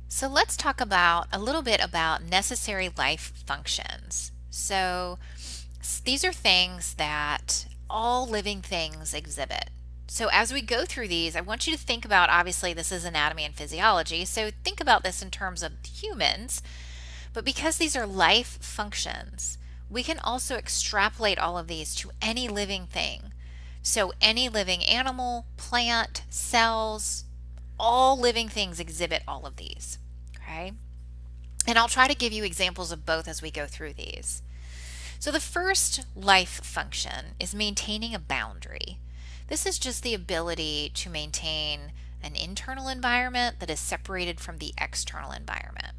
So let's talk about a little bit about necessary life functions. These are things that all living things exhibit. So as we go through these, I want you to think about, obviously this is anatomy and physiology, so think about this in terms of humans, but because these are life functions, we can also extrapolate all of these to any living thing. So any living animal, plant, cells, all living things exhibit all of these. Okay? And I'll try to give you examples of both as we go through these. So the first life function is maintaining a boundary. This is just the ability to maintain an internal environment that is separated from the external environment.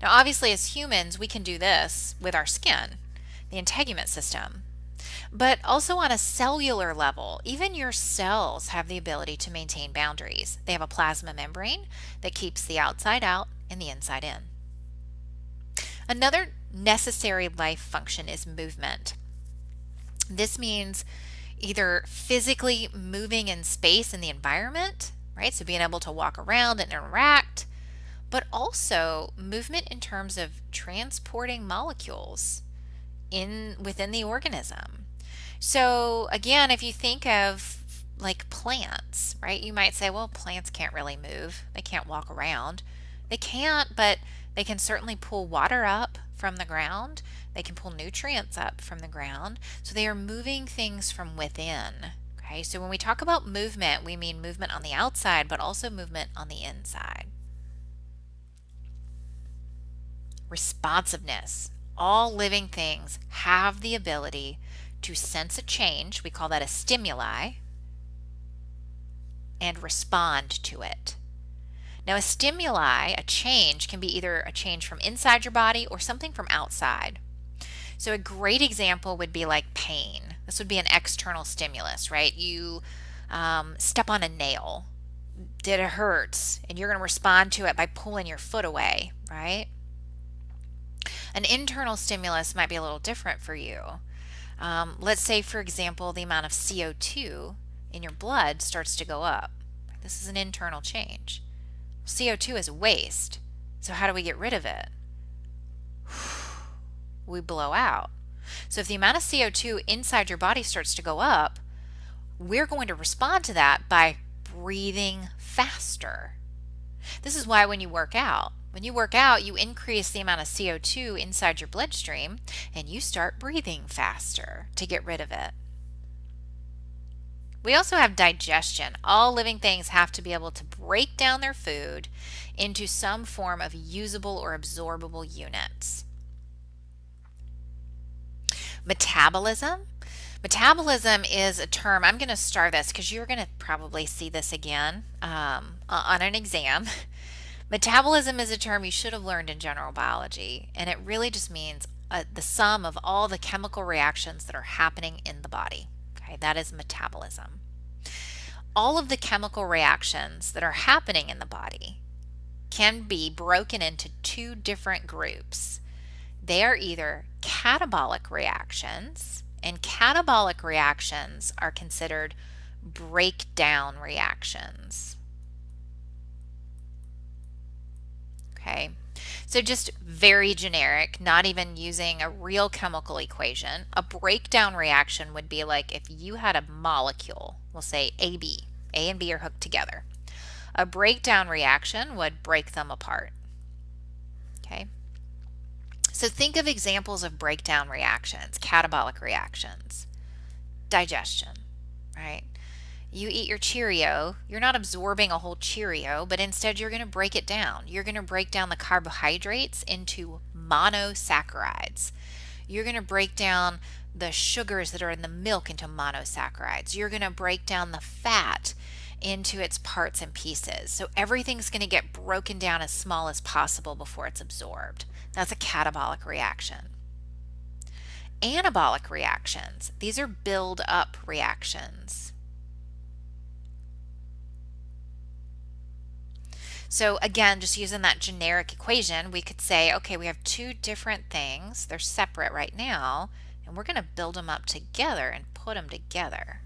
Now, obviously, as humans, we can do this with our skin, the integument system. But also on a cellular level, even your cells have the ability to maintain boundaries. They have a plasma membrane that keeps the outside out and the inside in. Another necessary life function is movement. This means either physically moving in space in the environment, right? So being able to walk around and interact, but also movement in terms of transporting molecules within the organism. So again, if you think of like plants, right? You might say, well, plants can't really move. They can't walk around. They can't, but they can certainly pull water up from the ground. They can pull nutrients up from the ground. So they are moving things from within. Okay, so when we talk about movement, we mean movement on the outside, but also movement on the inside. Responsiveness. All living things have the ability to sense a change, we call that a stimuli, and respond to it. Now, a stimuli, a change, can be either a change from inside your body or something from outside. So a great example would be like pain. This would be an external stimulus, right? You step on a nail, it hurts, and you're going to respond to it by pulling your foot away, right? An internal stimulus might be a little different for you. Let's say, for example, the amount of CO2 in your blood starts to go up. This is an internal change. CO2 is waste, so how do we get rid of it? We blow out. So if the amount of CO2 inside your body starts to go up, we're going to respond to that by breathing faster. This is why when you work out, you increase the amount of CO2 inside your bloodstream and you start breathing faster to get rid of it. We also have digestion. All living things have to be able to break down their food into some form of usable or absorbable units. Metabolism. Metabolism is a term, I'm going to star this because you're going to probably see this again on an exam. Metabolism is a term you should have learned in general biology, and it really just means the sum of all the chemical reactions that are happening in the body. Okay, that is metabolism. All of the chemical reactions that are happening in the body can be broken into two different groups. They are either catabolic reactions, and catabolic reactions are considered breakdown reactions. Okay, so just very generic, not even using a real chemical equation. A breakdown reaction would be like if you had a molecule, we'll say AB, A and B are hooked together. A breakdown reaction would break them apart. Okay, so think of examples of breakdown reactions, catabolic reactions. Digestion, right? You eat your Cheerio, you're not absorbing a whole Cheerio, but instead you're going to break it down. You're going to break down the carbohydrates into monosaccharides. You're going to break down the sugars that are in the milk into monosaccharides. You're going to break down the fat into its parts and pieces. So everything's going to get broken down as small as possible before it's absorbed. That's a catabolic reaction. Anabolic reactions, these are build-up reactions. So again, just using that generic equation, we could say, okay, we have two different things. They're separate right now, and we're going to build them up together and put them together.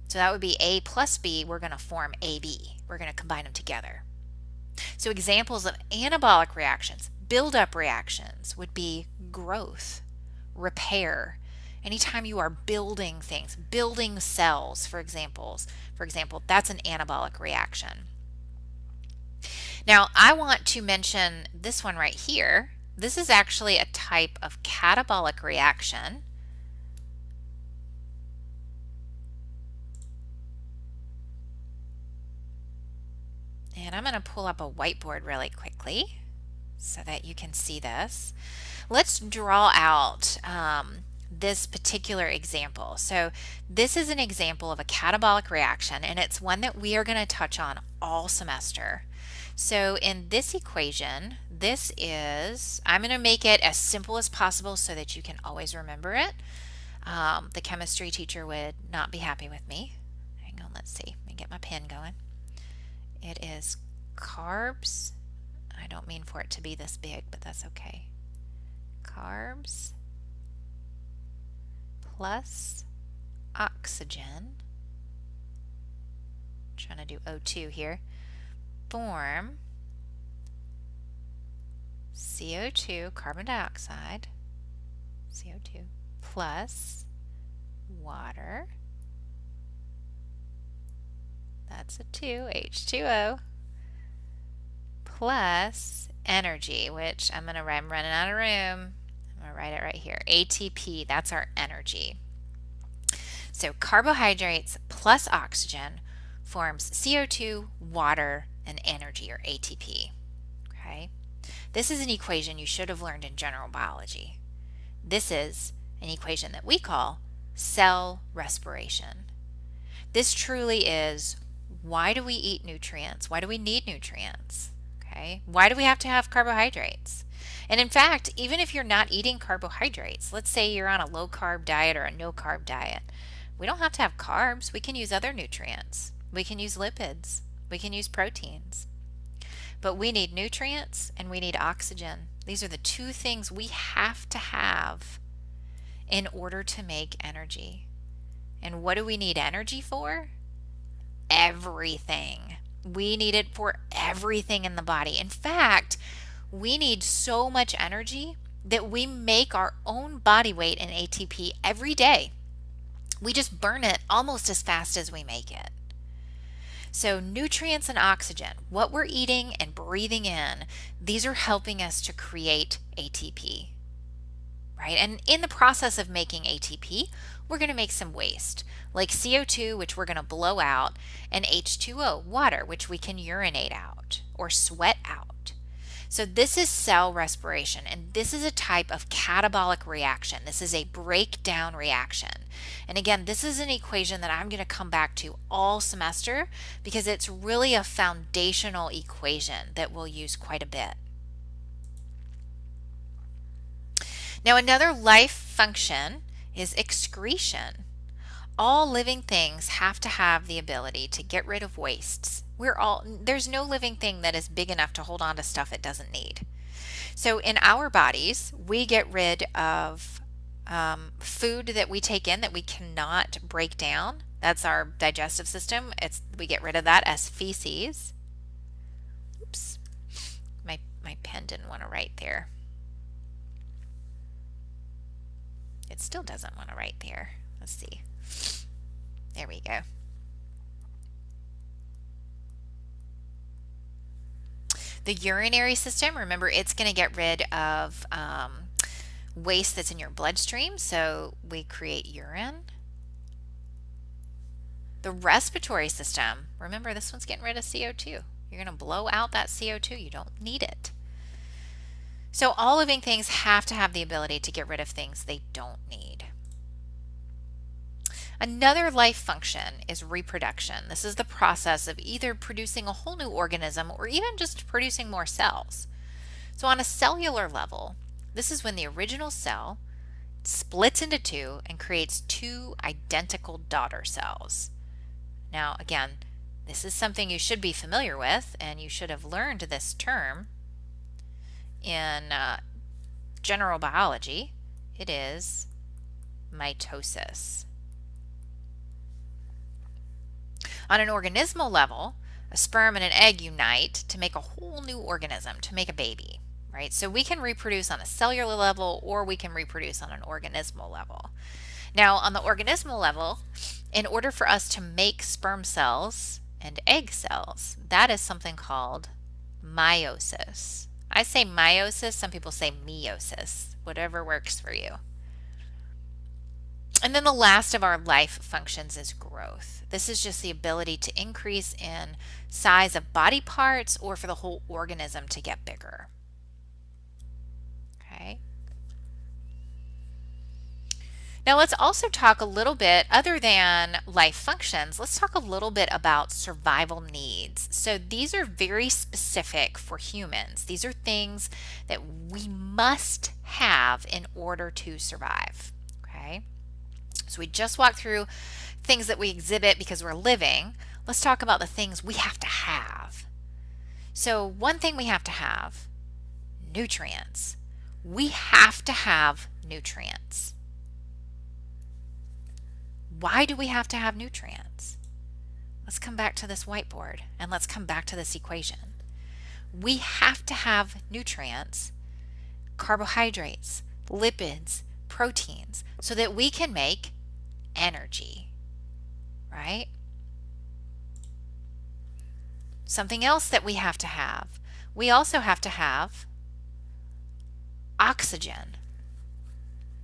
So that would be A plus B. We're going to form AB. We're going to combine them together. So examples of anabolic reactions, buildup reactions, would be growth, repair. Anytime you are building things, building cells, for example, that's an anabolic reaction. Now, I want to mention this one right here. This is actually a type of catabolic reaction. And I'm going to pull up a whiteboard really quickly so that you can see this. Let's draw out this particular example. So this is an example of a catabolic reaction, and it's one that we are going to touch on all semester. So in this equation, this is, I'm going to make it as simple as possible so that you can always remember it. The chemistry teacher would not be happy with me. Hang on, let's see. Let me get my pen going. It is carbs. I don't mean for it to be this big, but that's okay. Carbs plus oxygen, I'm trying to do O2 here, form CO2, carbon dioxide, CO2 plus water, that's a 2, H2O, plus energy, which I'm running out of room. I'm going to write it right here. ATP, that's our energy. So carbohydrates plus oxygen forms CO2, water, and energy, or ATP. Okay? This is an equation you should have learned in general biology. This is an equation that we call cell respiration. This truly is, why do we eat nutrients? Why do we need nutrients? Okay? Why do we have to have carbohydrates? And in fact, even if you're not eating carbohydrates, let's say you're on a low carb diet or a no carb diet, we don't have to have carbs. We can use other nutrients. We can use lipids. We can use proteins. But we need nutrients and we need oxygen. These are the two things we have to have in order to make energy. And what do we need energy for? Everything. We need it for everything in the body. In fact, we need so much energy that we make our own body weight in ATP every day. We just burn it almost as fast as we make it. So nutrients and oxygen, what we're eating and breathing in, these are helping us to create ATP, right? And in the process of making ATP, we're going to make some waste, like CO2, which we're going to blow out, and H2O, water, which we can urinate out or sweat out. So this is cell respiration, and this is a type of catabolic reaction. This is a breakdown reaction. And again, this is an equation that I'm going to come back to all semester because it's really a foundational equation that we'll use quite a bit. Now, another life function is excretion. All living things have to have the ability to get rid of wastes. There's no living thing that is big enough to hold on to stuff it doesn't need. So in our bodies, we get rid of food that we take in that we cannot break down. That's our digestive system. We get rid of that as feces. Oops, my pen didn't want to write there. It still doesn't want to write there. Let's see. There we go. The urinary system, remember, it's going to get rid of waste that's in your bloodstream, so we create urine. The respiratory system, remember, this one's getting rid of CO2. You're going to blow out that CO2. You don't need it. So all living things have to have the ability to get rid of things they don't need. Another life function is reproduction. This is the process of either producing a whole new organism or even just producing more cells. So on a cellular level, this is when the original cell splits into two and creates two identical daughter cells. Now, again, this is something you should be familiar with, and you should have learned this term in general biology. It is mitosis. On an organismal level, a sperm and an egg unite to make a whole new organism, to make a baby, right? So we can reproduce on a cellular level or we can reproduce on an organismal level. Now, on the organismal level, in order for us to make sperm cells and egg cells, that is something called meiosis. I say meiosis, some people say meiosis, whatever works for you. And then the last of our life functions is growth. This is just the ability to increase in size of body parts or for the whole organism to get bigger. Okay. Now let's also talk a little bit, other than life functions, let's talk a little bit about survival needs. So these are very specific for humans. These are things that we must have in order to survive. Okay. So we just walked through things that we exhibit because we're living. Let's talk about the things we have to have. So one thing we have to have, nutrients. We have to have nutrients. Why do we have to have nutrients? Let's come back to this whiteboard and let's come back to this equation. We have to have nutrients, carbohydrates, lipids, proteins, so that we can make energy, right? Something else that we have to have. We also have to have oxygen.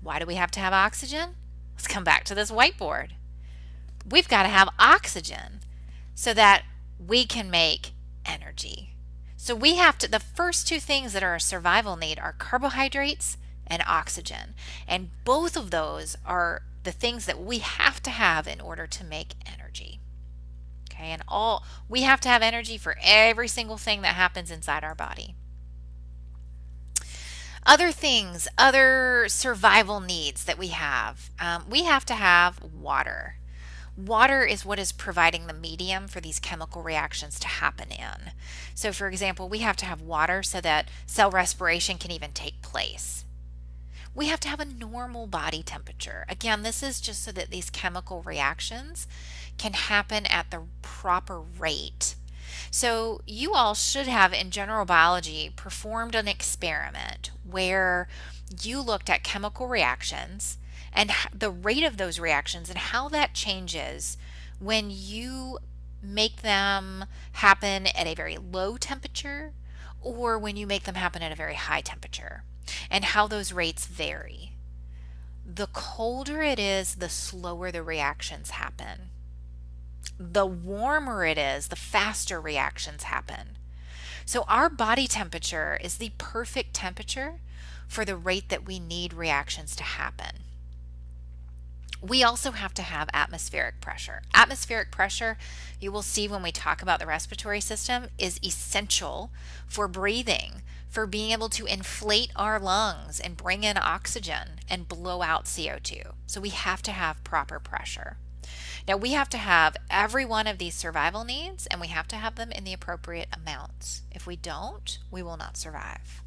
Why do we have to have oxygen? Let's come back to this whiteboard. We've got to have oxygen so that we can make energy. So we have to, the first two things that are a survival need are carbohydrates and oxygen. And both of those are the things that we have to have in order to make energy. Okay, and we have to have energy for every single thing that happens inside our body. Other things, other survival needs that we have to have water. Water is what is providing the medium for these chemical reactions to happen in. So for example, we have to have water so that cell respiration can even take place. We have to have a normal body temperature. Again, this is just so that these chemical reactions can happen at the proper rate. So you all should have, in general biology, performed an experiment where you looked at chemical reactions and the rate of those reactions and how that changes when you make them happen at a very low temperature or when you make them happen at a very high temperature, and how those rates vary. The colder it is, the slower the reactions happen. The warmer it is, the faster reactions happen. So our body temperature is the perfect temperature for the rate that we need reactions to happen. We also have to have atmospheric pressure. Atmospheric pressure, you will see when we talk about the respiratory system, is essential for breathing, for being able to inflate our lungs and bring in oxygen and blow out CO2. So we have to have proper pressure. Now we have to have every one of these survival needs, and we have to have them in the appropriate amounts. If we don't, we will not survive.